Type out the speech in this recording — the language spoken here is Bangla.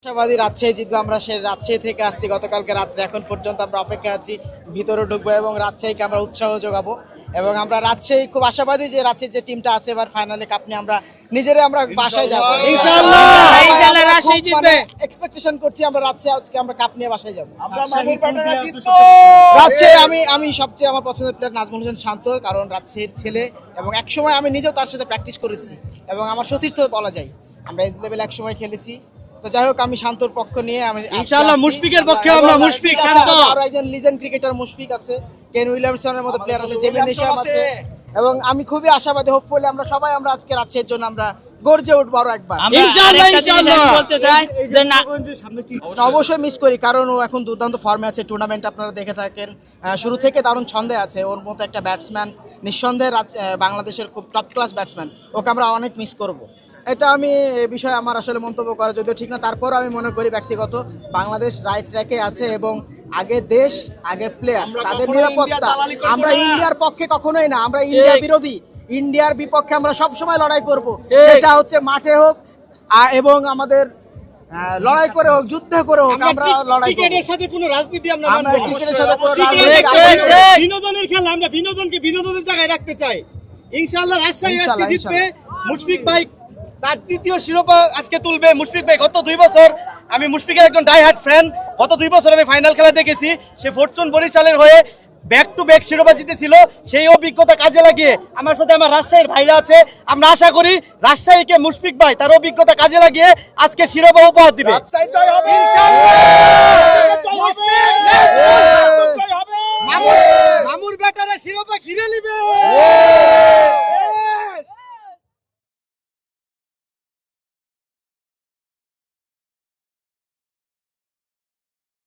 আশাবাদী রাজশাহী জিতবে। আমরা সে রাজশাহী থেকে আসছি গতকালকে রাত্রে, এখন পর্যন্ত আমরা অপেক্ষা আছি, ভিতরে ঢুকবো এবং রাজশাহীকে আমরা উৎসাহ যোগাবো। এবং আমরা রাজশাহী খুব আশাবাদী যে রাজশাহীর যে টিমটা আছে এবার ফাইনালে কাপ নিয়ে আমরা নিজেরা আমরা বাসায় যাবো ইনশাআল্লাহ। ইনশাআল্লাহ রাজশাহী জিতবে। এক্সপেকটেশন করছি আমরা রাজশাহী আজকে আমরা কাপ নিয়ে বাসায় যাবো। আমরা মামুর পাটারা জিতবো। রাজশাহী আমি সবচেয়ে আমার পছন্দের প্লেয়ার নাজমুল হোসেন শান্ত, কারণ রাজশাহীর ছেলে এবং একসময় আমি নিজেও তার সাথে প্র্যাকটিস করেছি এবং আমার সতীর্থ বলা যায়, আমরা এজ লেভেল একসময় খেলেছি। তো যাই হোক, আমি শান্তর পক্ষ নিয়ে আমি ইনশাআল্লাহ মুশফিকের পক্ষে আমরা মুশফিক শান্ত। আর একজন লিজেন্ড ক্রিকেটার মুশফিক আছে, কেন উইলিয়ামসনের মতো প্লেয়ার আছে, জেমিন নিশাম আছে এবং আমি খুবই আশাবাদী। হোপফুলি আমরা সবাই আমরা আজকে রাজশাহীর জন্য আমরা গর্জে উঠবো আরো একবার। ইনশাআল্লাহ ইনশাআল্লাহ বলতে চাই যে না অবশ্যই মিস করি, কারণ ও এখন দুর্দান্ত ফর্মে আছে। টুর্নামেন্ট আপনারা দেখে থাকেন, শুরু থেকে দারুণ ছন্দে আছে। ওর মতো একটা ব্যাটসম্যান নিঃসন্দেহে বাংলাদেশের খুব টপ ক্লাস ব্যাটসম্যান, ওকে আমরা অনেক মিস করব। এটা আমি এ বিষয়ে আমার আসলে মন্তব্য করা যদিও ঠিক না, তারপর আমি মনে করি ব্যক্তিগত বাংলাদেশ রাইট ট্র্যাকে আছে এবং আগে দেশ আগে প্লেয়ার, তাদের নিরাপত্তা। আমরা ইন্ডিয়ার পক্ষে কখনোই না, আমরা ইন্ডিয়া বিরোধী। ইন্ডিয়ার বিপক্ষে আমরা সব সময় লড়াই করব, সেটা হচ্ছে মাঠে হোক এবং আমাদের লড়াই করে হোক, যুদ্ধ করে হোক, আমরা লড়াই করব। ক্রিকেটের সাথে কোনো রাজনীতি আমরা আমরা মানব না। ক্রিকেটের সাথে কোনো ক্রিকেট রাজনীতি একটা বিনোদনের খেলা, আমরা বিনোদনকে বিনোদনের জায়গায় রাখতে চাই। ইনশাআল্লাহ রাজশাহী আজকে ইনশাআল্লাহ, জিতবে। মুশফিক ভাই তার তৃতীয় শিরোপা আজকে তুলবে। মুশফিক ভাই গত 2 বছর আমি মুশফিকের একজন ডাই হার্ট ফ্যান। গত 2 বছর আমি ফাইনাল খেলা দেখেছি, সে ফরচুন বরিশালের হয়ে ব্যাক টু ব্যাক শিরোপা জিতেছিল। সেই অভিজ্ঞতা কাজে লাগিয়ে আমার সাথে আমার রাজশাহীর ভাইরা আছে, আমরা আশা করি রাজশাহীকে মুশফিক ভাই তার অভিজ্ঞতা কাজে লাগিয়ে আজকে শিরোপা উপহার দিবে। রাজশাহী জয় হবে ইনশাআল্লাহ। জয় হবে।